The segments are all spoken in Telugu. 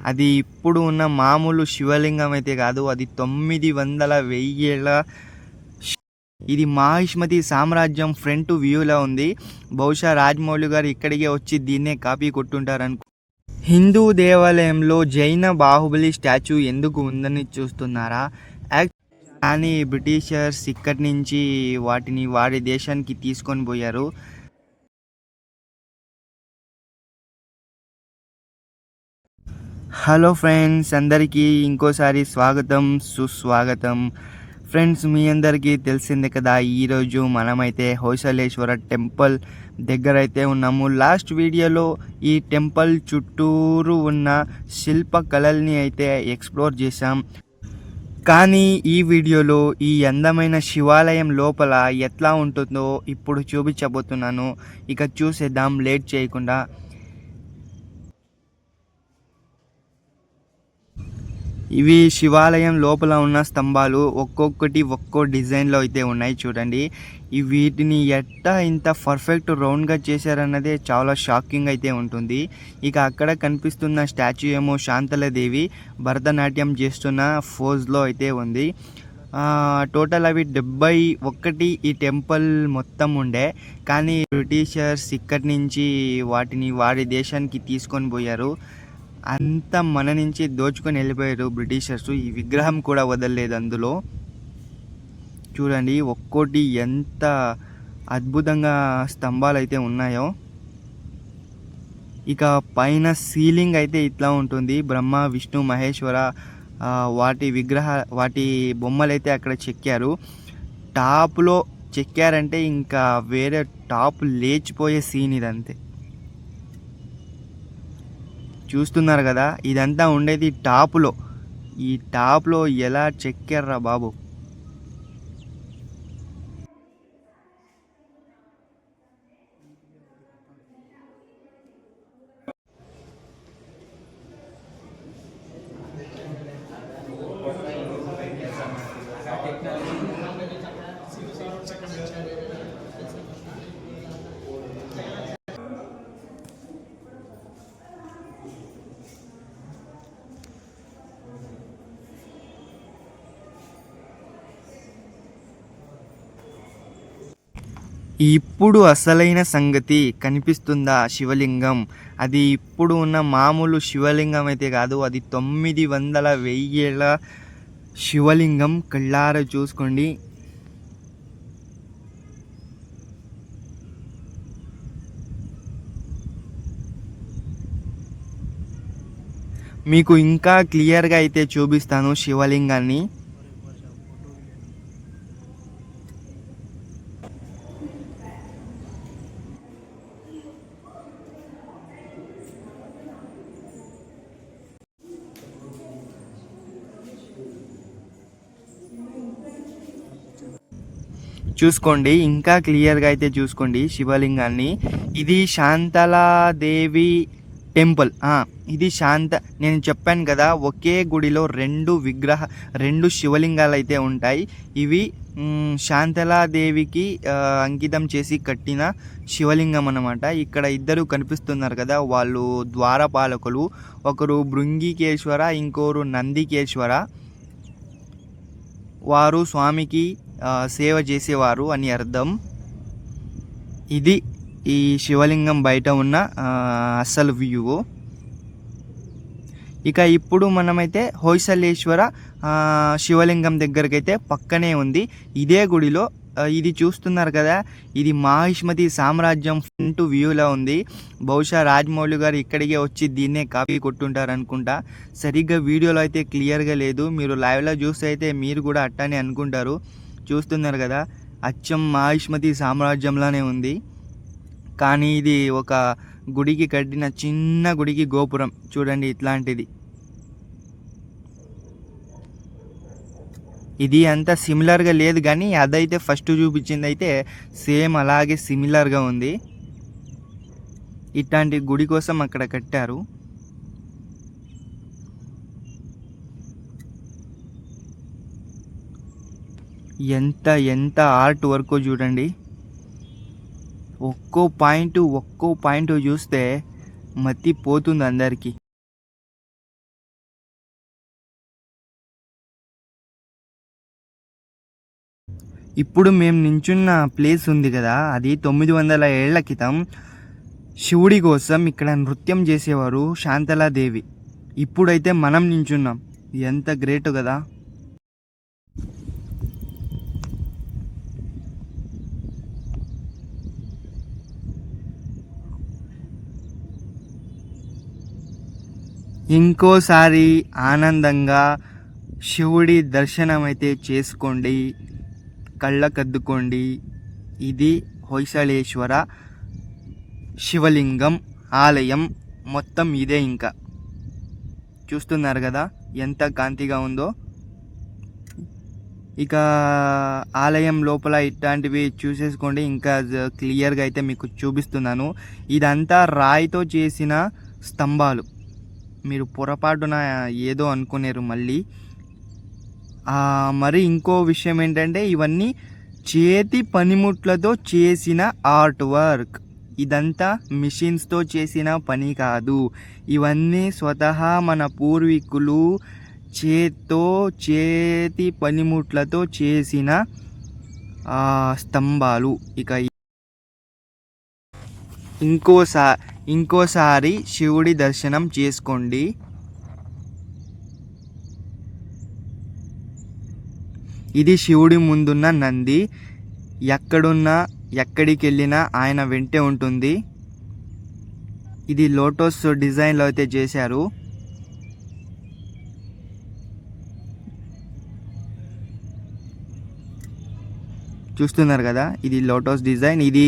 అది ఇప్పుడు ఉన్న మామూలు శివలింగం అయితే కాదు, అది 900 ఏళ్ళ. ఇది మాహిష్మతి సామ్రాజ్యం ఫ్రంట్ వ్యూలా ఉంది. బహుశా రాజమౌళి గారు ఇక్కడికే వచ్చి దీన్నే కాపీ కొట్టుంటారనుకో. హిందూ దేవాలయంలో జైన బాహుబలి స్టాచ్యూ ఎందుకు ఉందని చూస్తున్నారా? కానీ బ్రిటిషర్స్ ఇక్కడి నుంచి వాటిని వారి దేశానికి తీసుకొని పోయారు. హలో ఫ్రెండ్స్, అందరికీ ఇంకోసారి స్వాగతం సుస్వాగతం. ఫ్రెండ్స్, మీ అందరికీ తెలిసిందే కదా, ఈరోజు మనమైతే హొయసలేశ్వర టెంపుల్ దగ్గర అయితే ఉన్నాము. లాస్ట్ వీడియోలో ఈ టెంపుల్ చుట్టూరు ఉన్న శిల్పకళల్ని అయితే ఎక్స్ప్లోర్ చేసాం. కానీ ఈ వీడియోలో ఈ అందమైన శివాలయం లోపల ఎట్లా ఉంటుందో ఇప్పుడు చూపించబోతున్నాను. ఇక చూసేద్దాం లేట్ చేయకుండా. ఇవి శివాలయం లోపల ఉన్న స్తంభాలు. ఒక్కొక్కటి ఒక్కో డిజైన్లో అయితే ఉన్నాయి చూడండి. వీటిని ఎట్టా ఇంత పర్ఫెక్ట్ రౌండ్గా చేశారన్నదే చాలా షాకింగ్ అయితే ఉంటుంది. ఇక అక్కడ కనిపిస్తున్న స్టాచ్యూ ఏమో శాంతలదేవి భరతనాట్యం చేస్తున్న ఫోజ్లో అయితే ఉంది. టోటల్ అవి 71 ఈ టెంపుల్ మొత్తం ఉండే. కానీ బ్రిటిషర్స్ ఇక్కడి నుంచి వాటిని వారి దేశానికి తీసుకొని పోయారు. అంతా మన నుంచి దోచుకొని వెళ్ళిపోయారు బ్రిటిషర్స్. ఈ విగ్రహం కూడా వదలలేదు అందులో. చూడండి ఒక్కోటి ఎంత అద్భుతంగా స్తంభాలు అయితే ఉన్నాయో. ఇక పైన సీలింగ్ అయితే ఇట్లా ఉంటుంది. బ్రహ్మ విష్ణు మహేశ్వర వాటి బొమ్మలు అయితే అక్కడ చెక్కారు. టాప్లో చెక్కారంటే ఇంకా వేరే టాప్ లేచిపోయే సీన్ ఇదంతే. చూస్తున్నారు కదా, ఇదంతా ఉండేది టాప్లో. ఈ టాప్లో ఎలా చెక్కారా బాబు. ఇప్పుడు అసలైన సంగతి కనిపిస్తుందా శివలింగం. అది ఇప్పుడు ఉన్న మామూలు శివలింగం అయితే కాదు, అది 900 ఏళ్ళ శివలింగం. కళ్ళారా చూసుకోండి. మీకు ఇంకా క్లియర్గా అయితే చూపిస్తాను శివలింగాన్ని. చూసుకోండి, ఇంకా క్లియర్గా అయితే చూసుకోండి శివలింగాన్ని. ఇది శాంతలాదేవి టెంపుల్. ఇది నేను చెప్పాను కదా, ఒకే గుడిలో రెండు శివలింగాలు అయితే ఉంటాయి. ఇవి శాంతలాదేవికి అంకితం చేసి కట్టిన శివలింగం అన్నమాట. ఇక్కడ ఇద్దరు కనిపిస్తున్నారు కదా, వాళ్ళు ద్వారపాలకులు. ఒకరు భృంగికేశ్వర, ఇంకోరు నందికేశ్వర. వారు స్వామికి సేవ చేసేవారు అని అర్థం. ఇది ఈ శివలింగం బయట ఉన్న అసలు వ్యూ. ఇక ఇప్పుడు మనమైతే హొయసలేశ్వర శివలింగం దగ్గరకైతే పక్కనే ఉంది. ఇదే గుడిలో ఇది చూస్తున్నారు కదా, ఇది మాహిష్మతి సామ్రాజ్యం ఫ్రంట్ వ్యూలా ఉంది. బహుశా రాజమౌళి గారు ఇక్కడికే వచ్చి దీన్నే కాపీ కొట్టుంటారు అనుకుంటా. సరిగ్గా వీడియోలో అయితే క్లియర్గా లేదు. మీరు లైవ్లో చూస్తే అయితే మీరు కూడా అట్టానే అనుకుంటారు. చూస్తున్నారు కదా, అచ్చం మాహిష్మతి సామ్రాజ్యంలానే ఉంది. కానీ ఇది ఒక గుడికి కట్టిన చిన్న గుడికి గోపురం చూడండి ఇట్లాంటిది. ఇది అంత సిమిలర్గా లేదు, కానీ అదైతే ఫస్ట్ చూపించింది అయితే సేమ్ అలాగే సిమిలర్గా ఉంది. ఇట్లాంటి గుడి కోసం అక్కడ కట్టారు. ఎంత ఎంత ఆర్ట్ వర్క్ చూడండి. ఒక్కో పాయింట్ చూస్తే మతి పోతుంది అందరికీ. ఇప్పుడు మేము నించున్న ప్లేస్ ఉంది కదా, అది 900 ఏళ్ల క్రితం శివుడి కోసం ఇక్కడ నృత్యం చేసేవారు శాంతలాదేవి. ఇప్పుడైతే మనం నించున్నాం. ఎంత గ్రేట్ కదా. ఇంకోసారి ఆనందంగా శివుడి దర్శనం అయితే చేసుకోండి, కళ్ళకద్దుకోండి. ఇది హొయసలేశ్వర శివలింగం ఆలయం మొత్తం ఇదే. ఇంకా చూస్తున్నారు కదా ఎంత కాంతిగా ఉందో. ఇక ఆలయం లోపల ఇట్లాంటివి చూసేసుకోండి. ఇంకా క్లియర్గా అయితే మీకు చూపిస్తున్నాను. ఇదంతా రాయితో చేసిన స్తంభాలు. మీరు పొరపాటున ఏదో అనుకునేరు మళ్ళీ. మరి ఇంకో విషయం ఏంటంటే ఇవన్నీ చేతి పనిముట్లతో చేసిన ఆర్ట్ వర్క్. ఇదంతా మిషన్స్తో చేసిన పని కాదు. ఇవన్నీ స్వతహా మన పూర్వీకులు చేతి పనిముట్లతో చేసిన స్తంభాలు. ఇక ఇంకోసారి శివుడి దర్శనం చేసుకోండి. ఇది శివుడి ముందున్న నంది. ఎక్కడికి వెళ్ళినా ఆయన వెంటే ఉంటుంది. ఇది లోటస్ డిజైన్లో అయితే చేశారు. చూస్తున్నారు కదా, ఇది లోటస్ డిజైన్. ఇది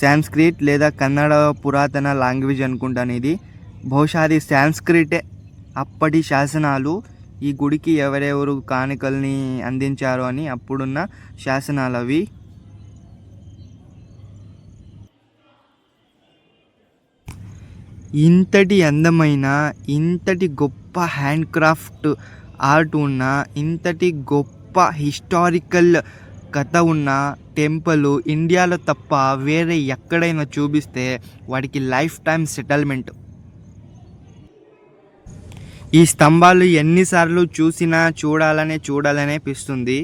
సాంస్క్రిట్ లేదా కన్నడ పురాతన లాంగ్వేజ్ అనుకుంటాను. ఇది బహుశా అది సాంస్క్రిటే. అప్పటి శాసనాలు ఈ గుడికి ఎవరెవరు కానుకల్ని అందించారు అని అప్పుడున్న శాసనాలు అవి. ఇంతటి అందమైన, ఇంతటి గొప్ప హ్యాండ్ క్రాఫ్ట్ ఆర్ట్ ఉన్న, ఇంతటి గొప్ప హిస్టారికల్ కథ ఉన్న టెంపుల్ ఇండియాలో తప్ప వేరే ఎక్కడైనా చూపిస్తే వాడికి లైఫ్ టైం సెటిల్మెంట్. ఈ స్తంభాలు ఎన్నిసార్లు చూసినా చూడాలనే అనిపిస్తుంది.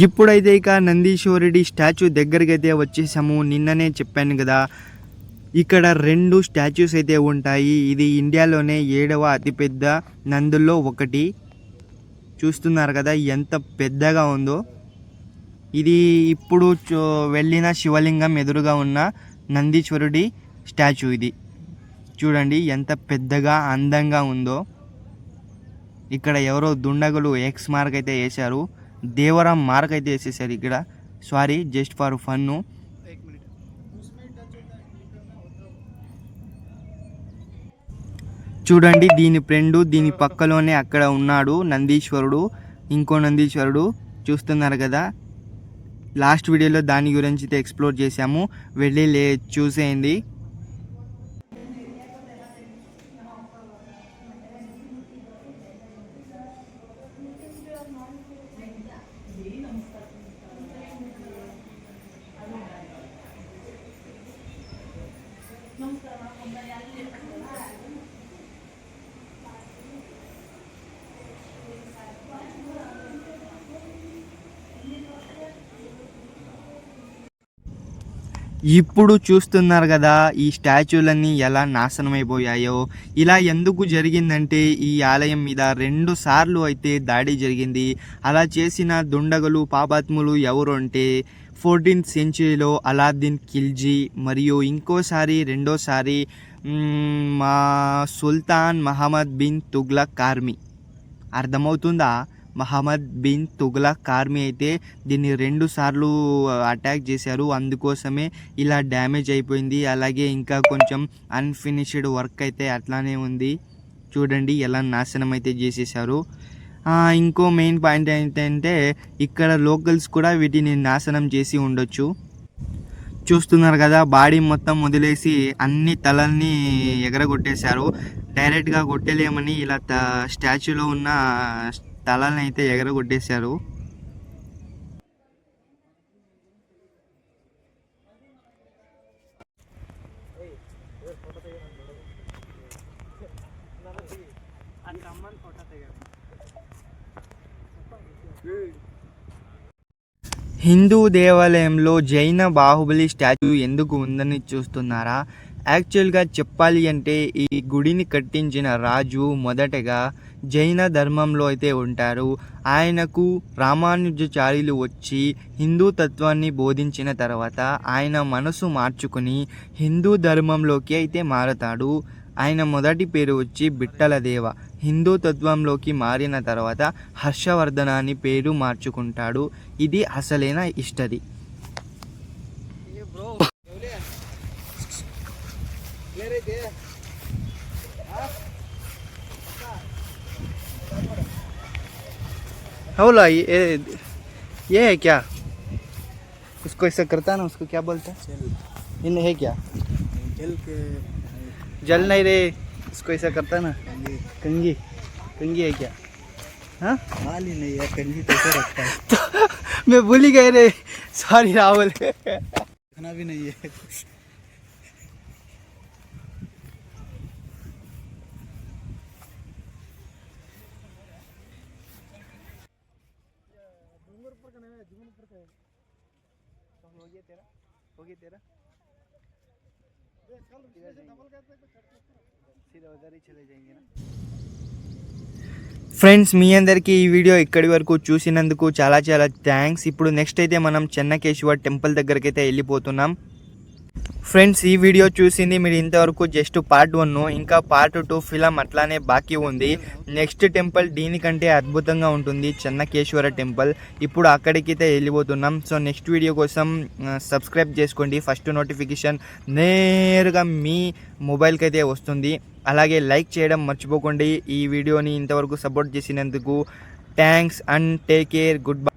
ఇప్పుడైతే ఇక నందీశ్వరుడి స్టాచ్యూ దగ్గరికి అయితే వచ్చేసాము. నిన్ననే చెప్పాను కదా, ఇక్కడ 2 స్టాచ్యూస్ అయితే ఉంటాయి. ఇది ఇండియాలోనే 7వ అతిపెద్ద నందుల్లో ఒకటి. చూస్తున్నారు కదా ఎంత పెద్దగా ఉందో. ఇది ఇప్పుడు వెళ్ళిన శివలింగం ఎదురుగా ఉన్న నందీశ్వరుడి స్టాచ్యూ. ఇది చూడండి ఎంత పెద్దగా అందంగా ఉందో. ఇక్కడ ఎవరో దుండగులు ఎక్స్ మార్క్ అయితే వేశారు, దేవరం మార్క్ అయితే వేసేసారు ఇక్కడ. Sorry, just for fun. చూడండి దీని ఫ్రెండ్, దీని పక్కలోనే అక్కడ ఉన్నాడు నందీశ్వరుడు, ఇంకో నందీశ్వరుడు. చూస్తున్నారు కదా, లాస్ట్ వీడియోలో దాని గురించి అయితే ఎక్స్ప్లోర్ చేశాము, వెళ్ళి చూసేయండి. ఇప్పుడు చూస్తున్నారు కదా ఈ స్టాచ్యూలన్నీ ఎలా నాశనమైపోయాయో. ఇలా ఎందుకు జరిగిందంటే ఈ ఆలయం మీద 2 సార్లు అయితే దాడి జరిగింది. అలా చేసిన దుండగులు పాపాత్ములు ఎవరు అంటే 14th సెంచరీలో అలాద్దీన్ ఖిల్జీ, మరియు రెండోసారి మా సుల్తాన్ మహమ్మద్ బిన్ తుగ్లక్ కార్మీ. అర్థమవుతుందా? మహమ్మద్ బిన్ తుగ్లక్ కార్మీ అయితే దీన్ని 2 సార్లు అటాక్ చేశారు. అందుకోసమే ఇలా డ్యామేజ్ అయిపోయింది. అలాగే ఇంకా కొంచెం అన్ఫినిష్డ్ వర్క్ అయితే అట్లానే ఉంది. చూడండి ఎలా నాశనం అయితే చేసేసారు. ఇంకో మెయిన్ పాయింట్ ఏంటంటే ఇక్కడ లోకల్స్ కూడా వీటిని నాశనం చేసి ఉండొచ్చు. చూస్తున్నారు కదా, బాడీ మొత్తం వదిలేసి అన్ని తలల్ని ఎగరగొట్టేశారు. డైరెక్ట్గా కొట్టలేమని ఇలా స్టాచ్యూలో ఉన్న తలని అయితే ఎగరగొట్టేశారు. హిందూ దేవాలయంలో జైన బాహుబలి స్టాచ్యూ ఎందుకు ఉందని చూస్తున్నారా? యాక్చువల్గా చెప్పాలి అంటే ఈ గుడిని కట్టించిన రాజు మొదటగా జైన ధర్మంలో అయితే ఉంటారు. ఆయనకు రామానుజాచార్యులు వచ్చి హిందూ తత్వాన్ని బోధించిన తర్వాత ఆయన మనసు మార్చుకుని హిందూ ధర్మంలోకి అయితే మారతాడు. ఆయన మొదటి పేరు వచ్చి బిట్టలదేవ. హిందూ తత్వంలోకి మారిన తర్వాత హర్షవర్ధన అని పేరు మార్చుకుంటాడు. ఇది అసలైన హిస్టరీ. हौला ये है क्या? उसको ऐसा करता है ना, उसको क्या बोलते हैं? इन है क्या? जल नहीं रे, इसको ऐसा करता है ना, कंगी. कंगी है क्या? हाँ, माल ही नहीं है, कंगी कैसे रखता है? तो मैं भूल ही गए रे, सॉरी राहुल. खाना भी नहीं है. हो गया तेरा सीधा उधर ही चले जाएंगे ना. ఫ్రెండ్స్, మీ అందరికీ ఈ వీడియో ఇక్కడి వరకు చూసినందుకు చాలా చాలా థ్యాంక్స్. ఇప్పుడు నెక్స్ట్ అయితే మనం చెన్నకేశ్వర టెంపుల్ దగ్గరికి అయితే వెళ్ళిపోతున్నాం. ఫ్రెండ్స్, ఈ వీడియో చూసింది మీరు ఇంతవరకు జస్ట్ పార్ట్ 1, ఇంకా పార్ట్ 2 ఫిలం అట్లానే బాకీ ఉంది. నెక్స్ట్ టెంపుల్ దీనికంటే అద్భుతంగా ఉంటుంది, చెన్నకేశ్వర టెంపుల్. ఇప్పుడు అక్కడికైతే వెళ్ళిపోతున్నాం. సో నెక్స్ట్ వీడియో కోసం సబ్స్క్రైబ్ చేసుకోండి. ఫస్ట్ నోటిఫికేషన్ నేరుగా మీ మొబైల్కి అయితే వస్తుంది. అలాగే లైక్ చేయడం మర్చిపోకండి. ఈ వీడియోని ఇంతవరకు సపోర్ట్ చేసినందుకు thanks and take care. Good bye.